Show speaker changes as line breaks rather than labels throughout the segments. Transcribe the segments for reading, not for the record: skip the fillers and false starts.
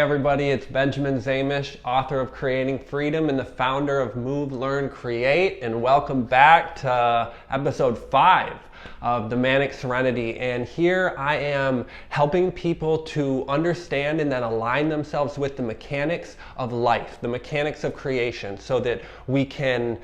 everybody, it's Benjamin Zaemisch, author of Creating Freedom and the founder of Move, Learn, Create, and welcome back to episode 5 of Themanicserenity. Serenity. And here I am helping people to understand and then align themselves with the mechanics of life, the mechanics of creation, so that we can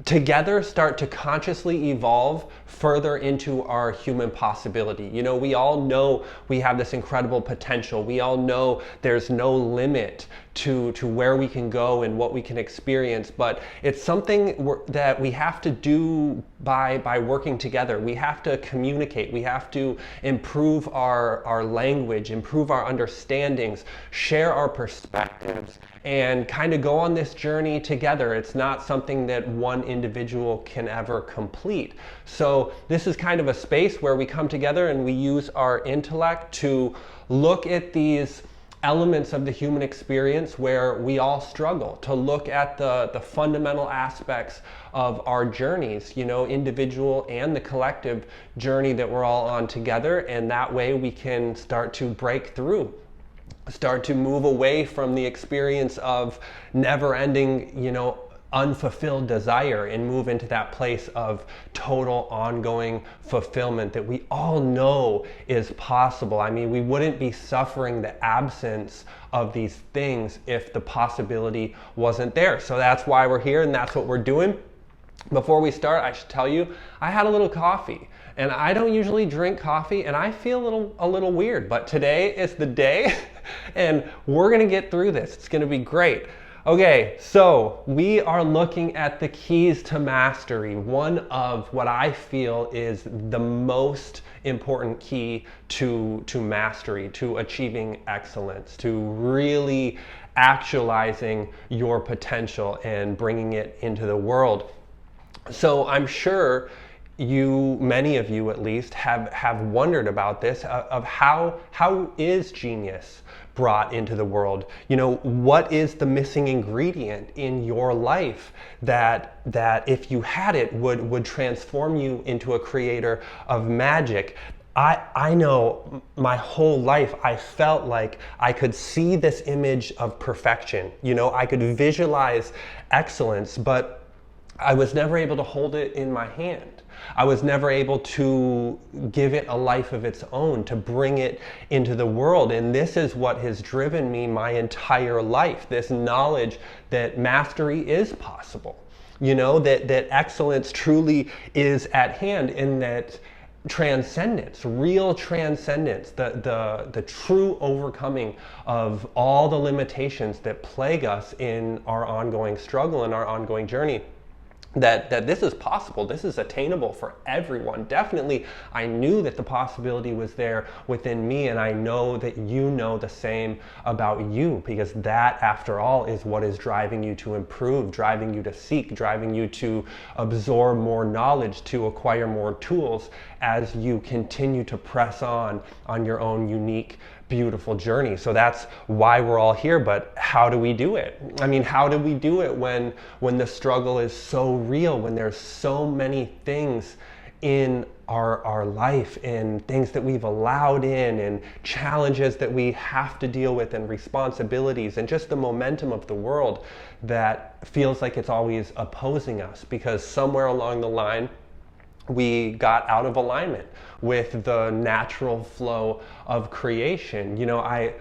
together start to consciously evolve further into our human possibility. You know, we all know we have this incredible potential. We all know there's no limit to where we can go and what we can experience, but it's something that we have to do by working together. We have to communicate. We have to improve our language, improve our understandings, share our perspectives, and kind of go on this journey together. It's not something that one individual can ever complete. So this is kind of a space where we come together and we use our intellect to look at these elements of the human experience where we all struggle, to look at the fundamental aspects of our journeys, you know, individual and the collective journey that we're all on together. And that way we can start to break through, start to move away from the experience of never-ending, you know, unfulfilled desire, and move into that place of total ongoing fulfillment that we all know is possible. I mean, we wouldn't be suffering the absence of these things if the possibility wasn't there. So that's why we're here, and that's what we're doing. Before we start, I should tell you, I had a little coffee, and I don't usually drink coffee, and I feel a little weird, but today is the day, and we're gonna get through this. It's gonna be great. Okay, so we are looking at the keys to mastery, one of what I feel is the most important key to mastery, to achieving excellence, to really actualizing your potential and bringing it into the world. So I'm sure many of you at least, have wondered about this, of how is genius brought into the world? You know, what is the missing ingredient in your life that if you had it would transform you into a creator of magic? I know my whole life I felt like I could see this image of perfection. You know, I could visualize excellence, but I was never able to hold it in my hand. I was never able to give it a life of its own, to bring it into the world. And this is what has driven me my entire life, this knowledge that mastery is possible. You know, that excellence truly is at hand, and that transcendence, real transcendence, the true overcoming of all the limitations that plague us in our ongoing struggle and our ongoing journey, that this is possible, this is attainable for everyone. Definitely, I knew that the possibility was there within me, and I know that you know the same about you, because that, after all, is what is driving you to improve, driving you to seek, driving you to absorb more knowledge, to acquire more tools as you continue to press on your own unique, beautiful journey. So that's why we're all here. But how do we do it? I mean, how do we do it when the struggle is so real, when there's so many things in our life, and things that we've allowed in, and challenges that we have to deal with, and responsibilities, and just the momentum of the world that feels like it's always opposing us, because somewhere along the line we got out of alignment with the natural flow of creation. You know,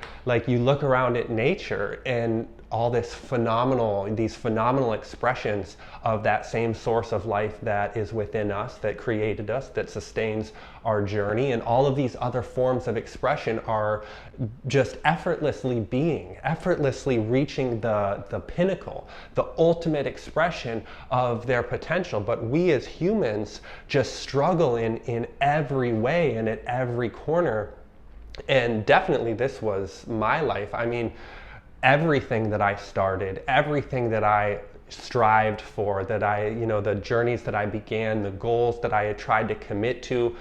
you look around at nature, and all these phenomenal expressions of that same source of life that is within us, that created us, that sustains our journey, and all of these other forms of expression are just effortlessly reaching the pinnacle, the ultimate expression of their potential. But we as humans just struggle in every way and at every corner. And definitely this was my life. I mean, everything that I started, everything that I strived for, the journeys that I began, the goals that I had tried to commit to,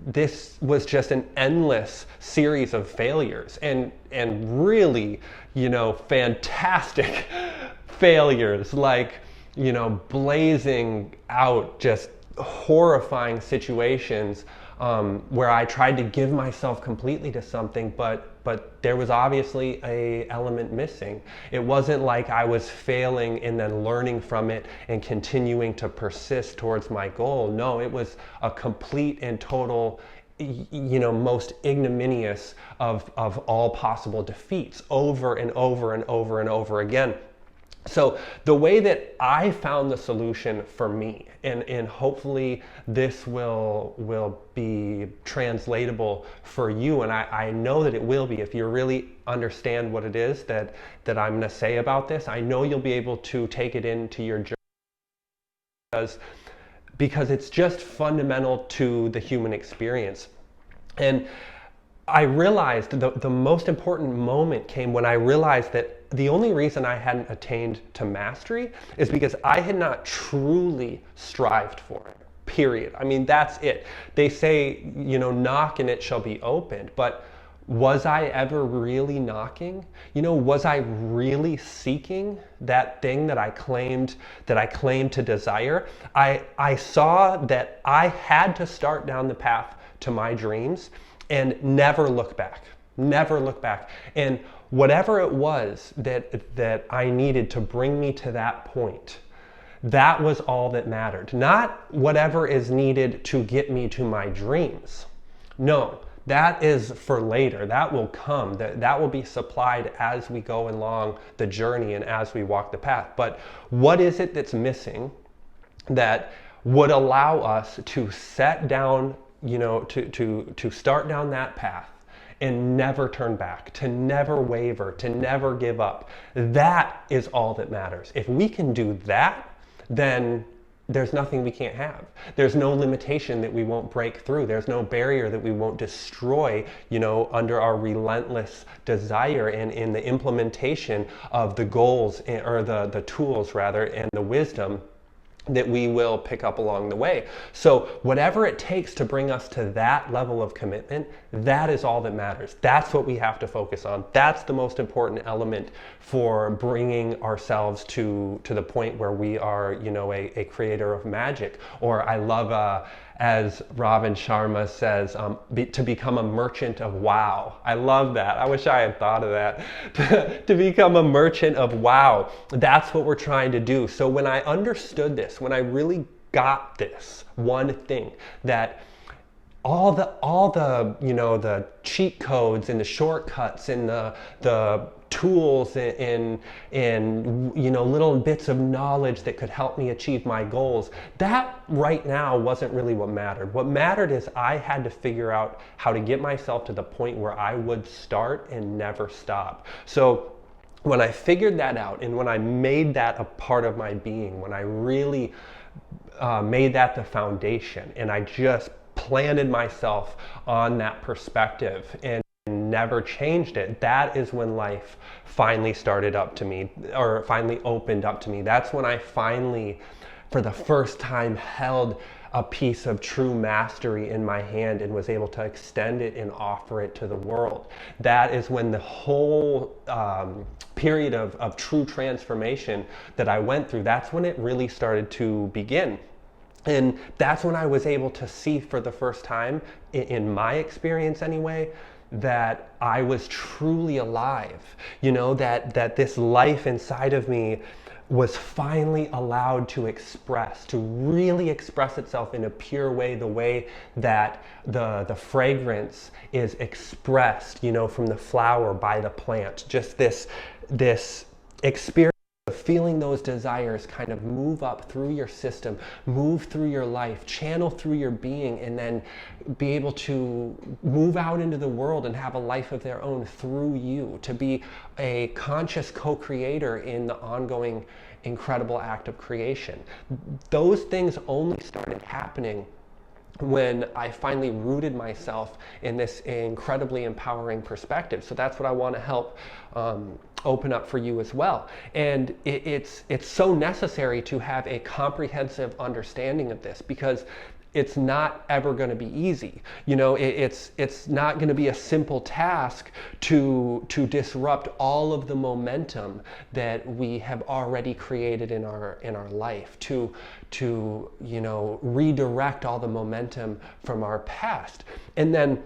this was just an endless series of failures, and really, you know, fantastic failures, like, you know, blazing out just horrifying situations where I tried to give myself completely to something, but but there was obviously a element missing. It wasn't like I was failing and then learning from it and continuing to persist towards my goal. No, it was a complete and total, most ignominious of all possible defeats, over and over and over and over again. So the way that I found the solution for me, and hopefully this will be translatable for you, and I know that it will be if you really understand what it is that I'm going to say about this. I know you'll be able to take it into your journey because it's just fundamental to the human experience. And I realized the most important moment came when I realized that the only reason I hadn't attained to mastery is because I had not truly strived for it, period. I mean, that's it. They say, knock and it shall be opened, but was I ever really knocking? Was I really seeking that thing that I claimed to desire? I saw that I had to start down the path to my dreams and never look back. And whatever it was that I needed to bring me to that point, that was all that mattered. Not whatever is needed to get me to my dreams. No, that is for later. That will come. That will be supplied as we go along the journey and as we walk the path. But what is it that's missing that would allow us to set down, to start down that path and never turn back, to never waver, to never give up? That is all that matters. If we can do that, then there's nothing we can't have. There's no limitation that we won't break through. There's no barrier that we won't destroy, under our relentless desire and in the implementation of the goals, or the tools rather, and the wisdom that we will pick up along the way. So whatever it takes to bring us to that level of commitment, that is all that matters. That's what we have to focus on. That's the most important element for bringing ourselves to the point where we are, a creator of magic. Or I love, as Robin Sharma says, to become a merchant of wow. I love that. I wish I had thought of that. To become a merchant of wow. That's what we're trying to do. So when I understood this, when I really got this one thing, that all the the cheat codes and the shortcuts and the tools and little bits of knowledge that could help me achieve my goals, that right now wasn't really what mattered. What mattered is I had to figure out how to get myself to the point where I would start and never stop. So when I figured that out, and when I made that a part of my being, when I really made that the foundation, and I just planted myself on that perspective and never changed it, that is when life finally started up to me, or finally opened up to me. That's when I finally, for the first time, held a piece of true mastery in my hand and was able to extend it and offer it to the world. That is when the whole period of true transformation that I went through, that's when it really started to begin. And that's when I was able to see for the first time, in my experience anyway, that I was truly alive. That this life inside of me was finally allowed to really express itself in a pure way, the way that the fragrance is expressed, from the flower by the plant. Just this experience of feeling those desires kind of move up through your system, move through your life, channel through your being, and then be able to move out into the world and have a life of their own through you, to be a conscious co-creator in the ongoing incredible act of creation. Those things only started happening when I finally rooted myself in this incredibly empowering perspective. So that's what I want to help open up for you as well. And it's so necessary to have a comprehensive understanding of this, because it's not ever going to be easy. It's not going to be a simple task to disrupt all of the momentum that we have already created in our life, to redirect all the momentum from our past, and then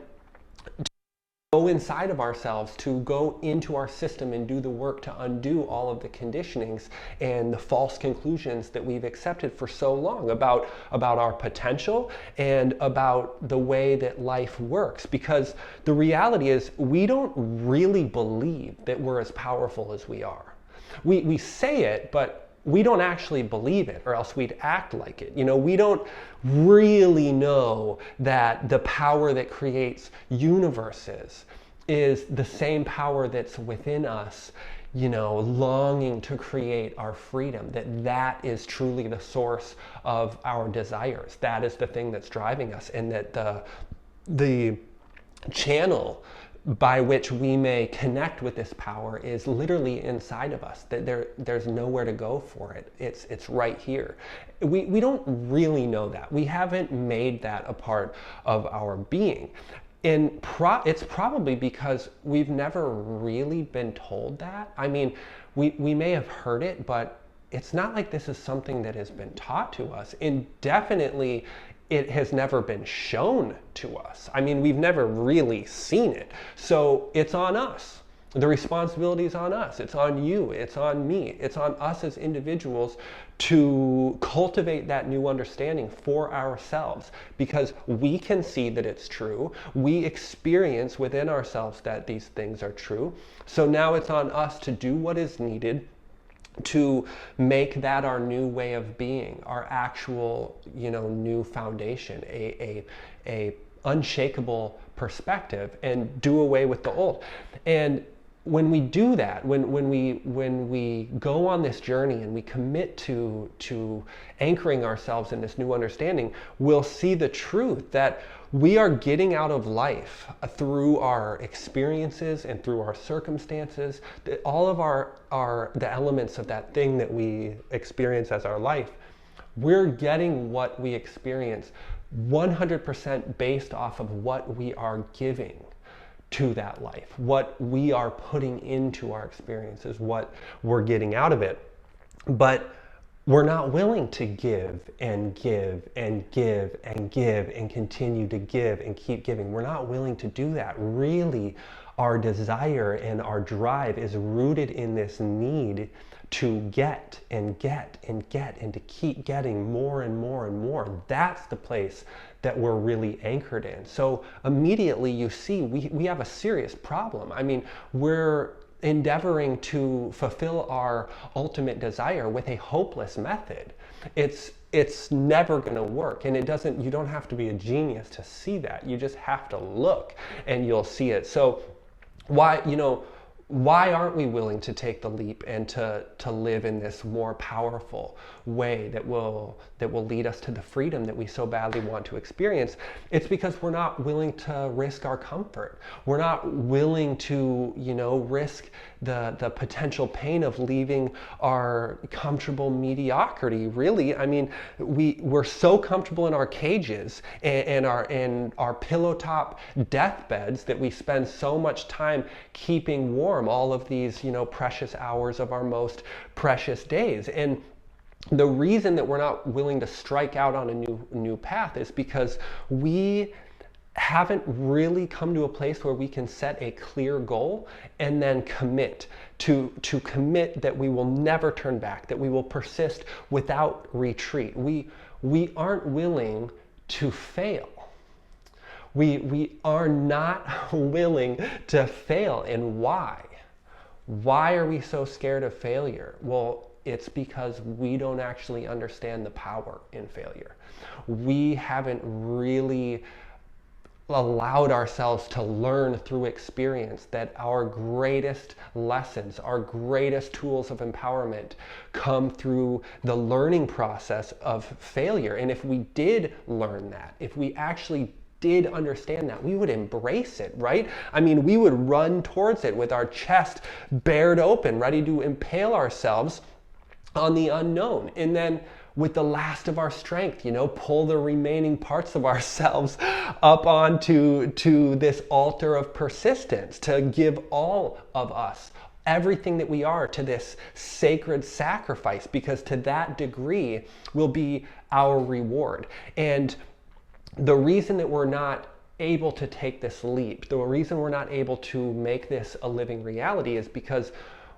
go inside of ourselves, to go into our system and do the work to undo all of the conditionings and the false conclusions that we've accepted for so long about our potential and about the way that life works. Because the reality is, we don't really believe that we're as powerful as we are. We say it, but we don't actually believe it, or else we'd act like it. We don't really know that the power that creates universes is the same power that's within us, longing to create our freedom, that is truly the source of our desires. That is the thing that's driving us, and that the channel by which we may connect with this power is literally inside of us, that there's nowhere to go for it. It's right here. We don't really know that. We haven't made that a part of our being. And it's probably because we've never really been told that. I mean, we may have heard it, but it's not like this is something that has been taught to us. And definitely, it has never been shown to us. I mean, we've never really seen it. So it's on us. The responsibility is on us. It's on you. It's on me. It's on us as individuals to cultivate that new understanding for ourselves, because we can see that it's true. We experience within ourselves that these things are true. So now it's on us to do what is needed to make that our new way of being, our actual, new foundation, a unshakable perspective, and do away with the old. And when we do that, when we go on this journey and we commit to anchoring ourselves in this new understanding, we'll see the truth that we are getting out of life through our experiences and through our circumstances, all of the elements of that thing that we experience as our life. We're getting what we experience 100% based off of what we are giving to that life, what we are putting into our experiences, what we're getting out of it. But we're not willing to give and give and give and give and continue to give and keep giving. We're not willing to do that. Really, our desire and our drive is rooted in this need to get and get and get and to keep getting more and more and more. That's the place that we're really anchored in. So immediately you see we have a serious problem. I mean, we're endeavoring to fulfill our ultimate desire with a hopeless method. It's never going to work, and you don't have to be a genius to see that. You just have to look and you'll see it. So why aren't we willing to take the leap and to live in this more powerful way that will lead us to the freedom that we so badly want to experience? It's because we're not willing to risk our comfort. We're not willing to, risk the potential pain of leaving our comfortable mediocrity, really. I mean, we're so comfortable in our cages and our pillow top deathbeds that we spend so much time keeping warm all of these, precious hours of our most precious days. And the reason that we're not willing to strike out on a new path is because we haven't really come to a place where we can set a clear goal and then commit to commit that we will never turn back, that we will persist without retreat. We aren't willing to fail. We are not willing to fail. And why? Why are we so scared of failure? Well, it's because we don't actually understand the power in failure. We haven't really allowed ourselves to learn through experience that our greatest lessons, our greatest tools of empowerment come through the learning process of failure. And if we did learn that, if we actually did understand that, we would embrace it, right? I mean, we would run towards it with our chest bared open, ready to impale ourselves on the unknown. And then with the last of our strength, pull the remaining parts of ourselves up onto this altar of persistence, to give all of us, everything that we are, to this sacred sacrifice, because to that degree will be our reward. And the reason that we're not able to take this leap, the reason we're not able to make this a living reality is because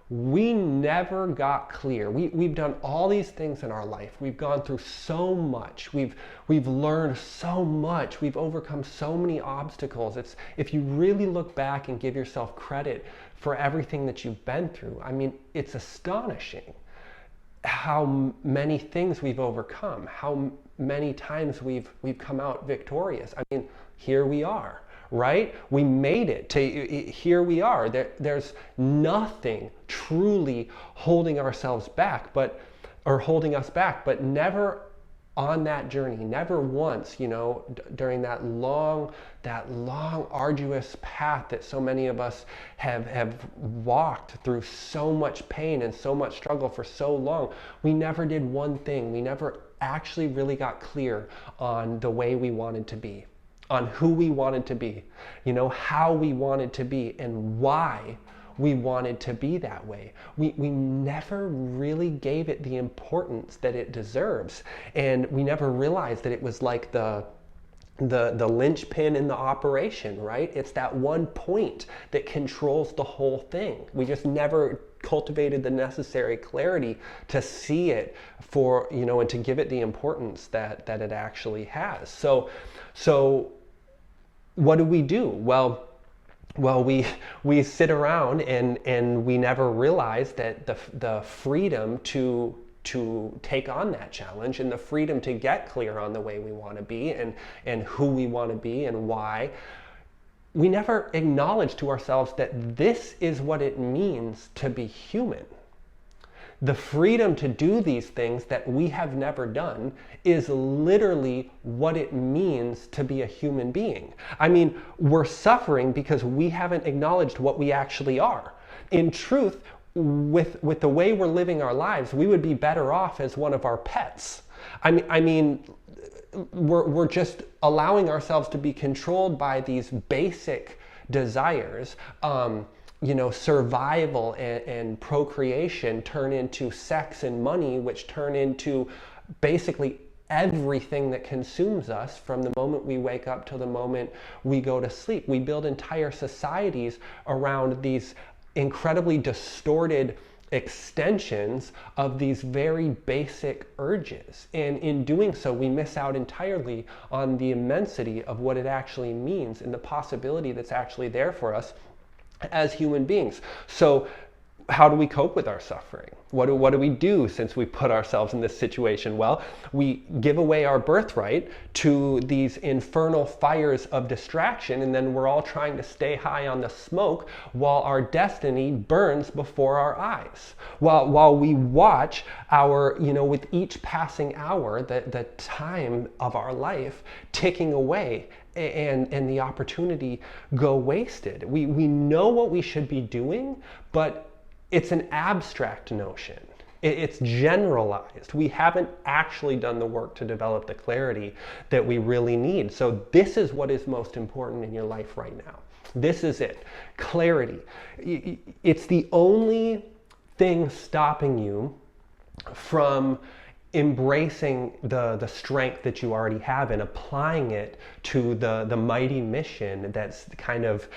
we never got clear. We've done all these things in our life. We've gone through so much. We've learned so much. We've overcome so many obstacles. If you really look back and give yourself credit for everything that you've been through, I mean, it's astonishing how many things we've overcome, how many times we've come out victorious. I mean, here we are, right? We made it to here we are. There's nothing truly holding ourselves back, or holding us back, but never on that journey, never once, during that long, arduous path that so many of us have walked through so much pain and so much struggle for so long. We never did one thing. We never actually really got clear on the way we wanted to be, on who we wanted to be, how we wanted to be, and why we wanted to be that way. We never really gave it the importance that it deserves, and we never realized that it was like the linchpin in the operation, right? It's that one point that controls the whole thing. We just never cultivated the necessary clarity to see it for, and to give it the importance that it actually has. So what do? Well, we sit around and we never realize that the freedom to take on that challenge and the freedom to get clear on the way we want to be and who we want to be and why, we never acknowledge to ourselves that this is what it means to be human. The freedom to do these things that we have never done is literally what it means to be a human being. I mean, we're suffering because we haven't acknowledged what we actually are. In truth, with the way we're living our lives, we would be better off as one of our pets. I mean, we're just allowing ourselves to be controlled by these basic desires. Survival and procreation turn into sex and money, which turn into basically everything that consumes us from the moment we wake up till the moment we go to sleep. We build entire societies around these incredibly distorted extensions of these very basic urges. And in doing so, we miss out entirely on the immensity of what it actually means and the possibility that's actually there for us as human beings. So how do we cope with our suffering? What do we do since we put ourselves in this situation? Well, we give away our birthright to these infernal fires of distraction, and then we're all trying to stay high on the smoke while our destiny burns before our eyes. While we watch our, with each passing hour, the time of our life ticking away and the opportunity go wasted. We know what we should be doing, but it's an abstract notion. It's generalized. We haven't actually done the work to develop the clarity that we really need. So this is what is most important in your life right now. This is it. Clarity. It's the only thing stopping you from embracing the strength that you already have and applying it to the mighty mission that's kind of,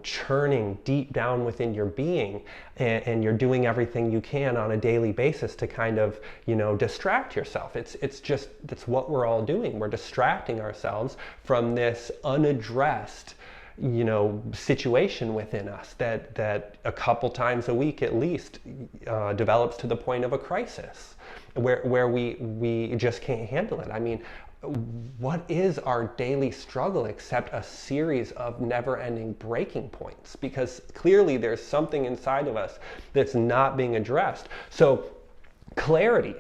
churning deep down within your being, and you're doing everything you can on a daily basis to kind of, distract yourself. That's what we're all doing. We're distracting ourselves from this unaddressed situation within us that a couple times a week at least develops to the point of a crisis where we just can't handle it. I mean, what is our daily struggle except a series of never-ending breaking points? Because clearly there's something inside of us that's not being addressed. So clarity.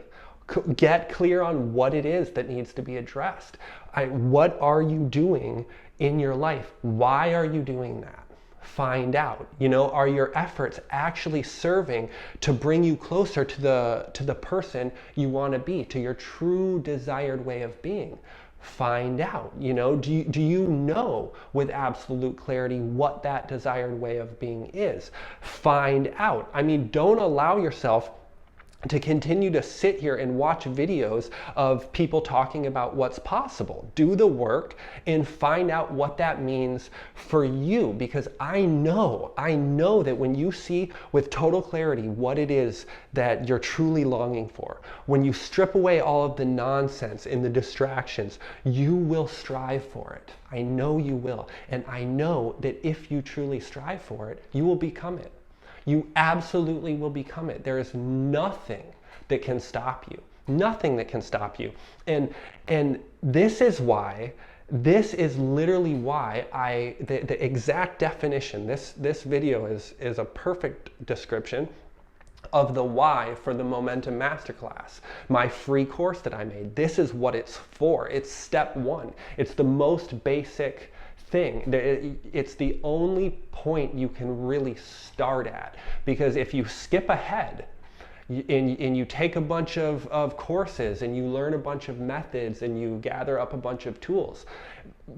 Get clear on what it is that needs to be addressed. What are you doing in your life? Why are you doing that? Find out. Are your efforts actually serving to bring you closer to the person you want to be, to your true desired way of being? Find out. Do you know with absolute clarity what that desired way of being is? Find out. I mean, don't allow yourself to continue to sit here and watch videos of people talking about what's possible. Do the work and find out what that means for you, because I know that when you see with total clarity what it is that you're truly longing for, when you strip away all of the nonsense and the distractions, you will strive for it. I know you will. And I know that if you truly strive for it, you will become it. You absolutely will become it. There is nothing that can stop you. Nothing that can stop you. And this is literally why the exact definition, this video is a perfect description of the why for the Momentum Masterclass, my free course that I made. This is what it's for. It's step one. It's the most basic thing. It's the only point you can really start at, because if you skip ahead and you take a bunch of courses and you learn a bunch of methods and you gather up a bunch of tools,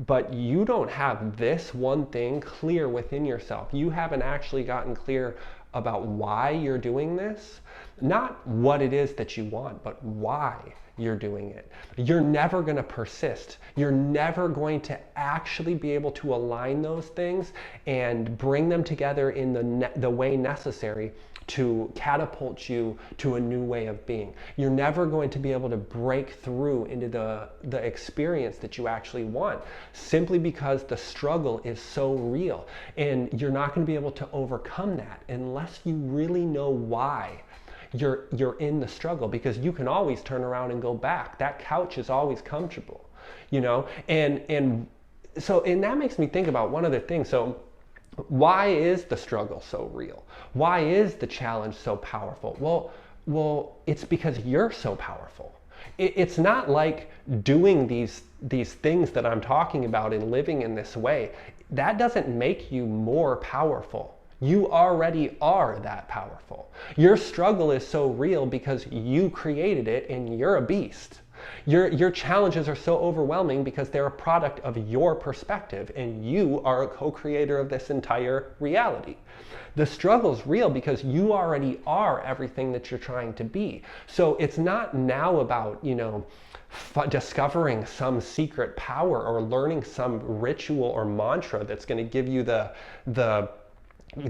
but you don't have this one thing clear within yourself, you haven't actually gotten clear about why you're doing this, not what it is that you want, but why you're doing it, you're never going to persist. You're never going to actually be able to align those things and bring them together in the way necessary to catapult you to a new way of being. You're never going to be able to break through into the experience that you actually want, simply because the struggle is so real, and you're not going to be able to overcome that unless you really know why you're in the struggle, because you can always turn around and go back. That couch is always comfortable, and that makes me think about one other thing. So why is the struggle so real? Why is the challenge so powerful? Well, it's because you're so powerful. It's not like doing these things that I'm talking about and living in this way. That doesn't make you more powerful. You already are that powerful. Your struggle is so real because you created it and you're a beast. Your challenges are so overwhelming because they're a product of your perspective, and you are a co-creator of this entire reality. The struggle's real because you already are everything that you're trying to be. So it's not now about, discovering some secret power or learning some ritual or mantra that's going to give you the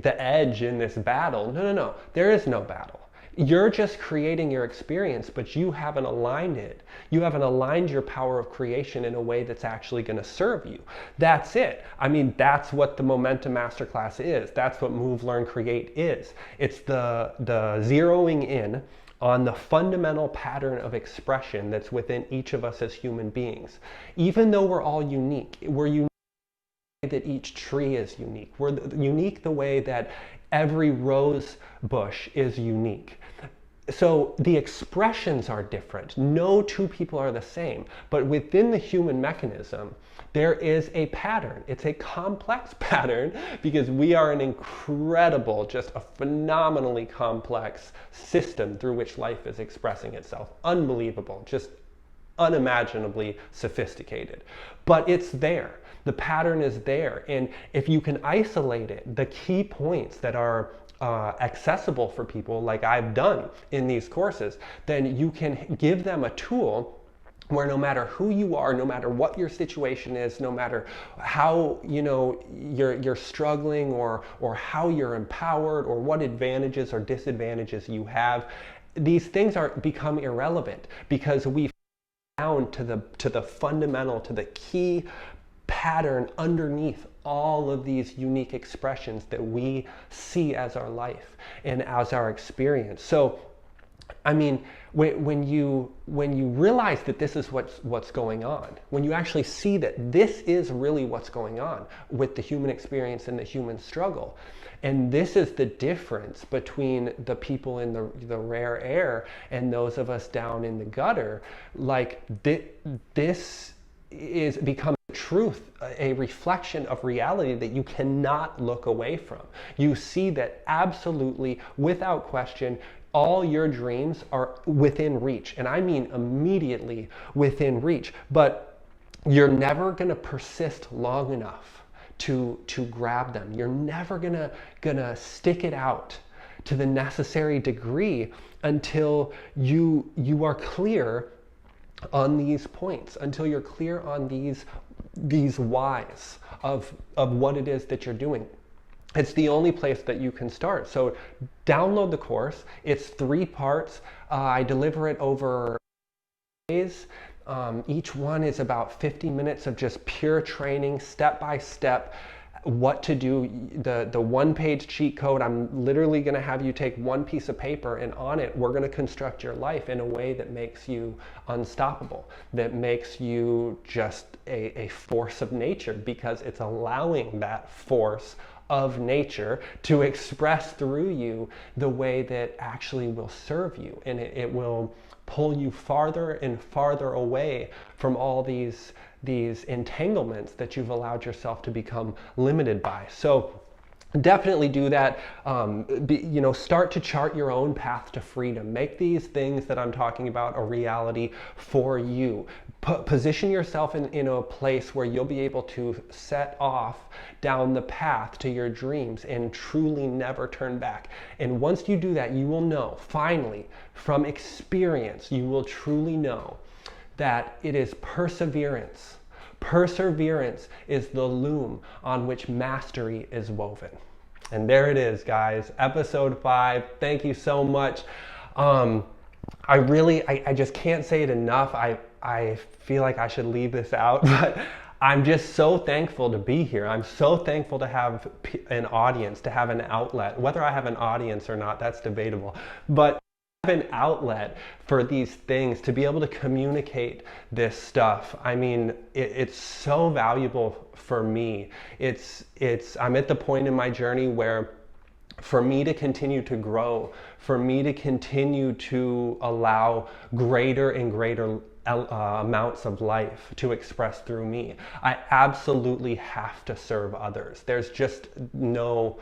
edge in this battle. No. There is no battle. You're just creating your experience, but you haven't aligned it. You haven't aligned your power of creation in a way that's actually going to serve you. That's it. I mean, that's what the Momentum Masterclass is. That's what Move, Learn, Create is. It's the zeroing in on the fundamental pattern of expression that's within each of us as human beings. Even though we're all unique, we're unique that each tree is unique. We're unique the way that every rose bush is unique. So the expressions are different. No two people are the same. But within the human mechanism, there is a pattern. It's a complex pattern because we are an incredible, just a phenomenally complex system through which life is expressing itself. Unbelievable, just unimaginably sophisticated. But it's there. The pattern is there. And if you can isolate it, the key points that are accessible for people, like I've done in these courses, then you can give them a tool where no matter who you are, no matter what your situation is, no matter how you're struggling or how you're empowered or what advantages or disadvantages you have, these things become irrelevant because we've down to the fundamental, to the key pattern underneath all of these unique expressions that we see as our life and as our experience. So, I mean, when you realize that this is what's going on, when you actually see that this is really what's going on with the human experience and the human struggle, and this is the difference between the people in the rare air and those of us down in the gutter, like this is become truth, a reflection of reality that you cannot look away from. You see that absolutely, without question, all your dreams are within reach. And I mean immediately within reach. But you're never going to persist long enough to grab them. You're never gonna stick it out to the necessary degree until you are clear on these points, until you're clear on these whys of what it is that you're doing. It's the only place that you can start. So download the course. It's 3 parts. I deliver it over days. Each one is about 50 minutes of just pure training, step by step, what to do. The 1-page cheat code, I'm literally going to have you take 1 piece of paper, and on it we're going to construct your life in a way that makes you unstoppable, that makes you just a force of nature, because it's allowing that force of nature to express through you the way that actually will serve you, and it will pull you farther and farther away from all these entanglements that you've allowed yourself to become limited by. So definitely do that. Start to chart your own path to freedom. Make these things that I'm talking about a reality for you. Position yourself in a place where you'll be able to set off down the path to your dreams and truly never turn back. And once you do that, you will know, finally, from experience, you will truly know that it is perseverance. Perseverance is the loom on which mastery is woven. And there it is, guys. Episode 5. Thank you so much. I just can't say it enough. I feel like I should leave this out, but I'm just so thankful to be here. I'm so thankful to have an audience, to have an outlet. Whether I have an audience or not, that's debatable. But an outlet for these things, to be able to communicate this stuff. I mean, it's so valuable for me. I'm at the point in my journey where, for me to continue to grow, for me to continue to allow greater and greater amounts of life to express through me, I absolutely have to serve others. There's just no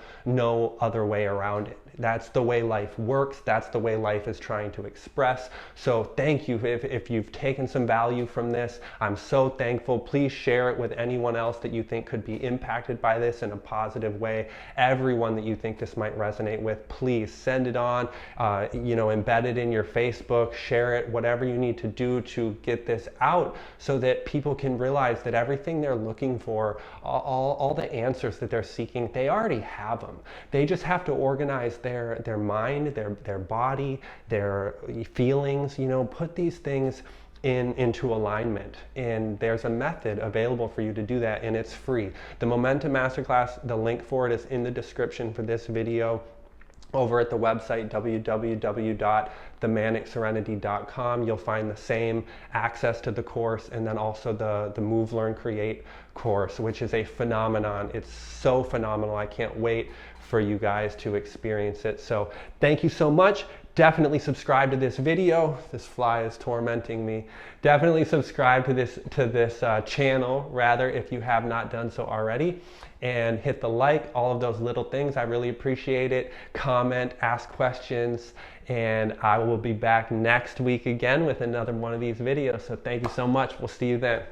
other way around it. That's the way life works. That's the way life is trying to express. So thank you if you've taken some value from this. I'm so thankful. Please share it with anyone else that you think could be impacted by this in a positive way. Everyone that you think this might resonate with, please send it on, embed it in your Facebook, share it, whatever you need to do to get this out, so that people can realize that everything they're looking for, all the answers that they're seeking, they already have them. They just have to organize their mind, their body, their feelings, put these things into alignment. And there's a method available for you to do that, and it's free. The Momentum Masterclass, the link for it is in the description for this video. Over at the website, www.themanicserenity.com, you'll find the same access to the course, and then also the Move, Learn, Create course, which is a phenomenon. It's so phenomenal. I can't wait for you guys to experience it. So thank you so much. Definitely subscribe to this video. This fly is tormenting me. Definitely subscribe to this channel, rather, if you have not done so already. And hit the like, all of those little things. I really appreciate it. Comment, ask questions, and I will be back next week again with another one of these videos. So thank you so much. We'll see you then.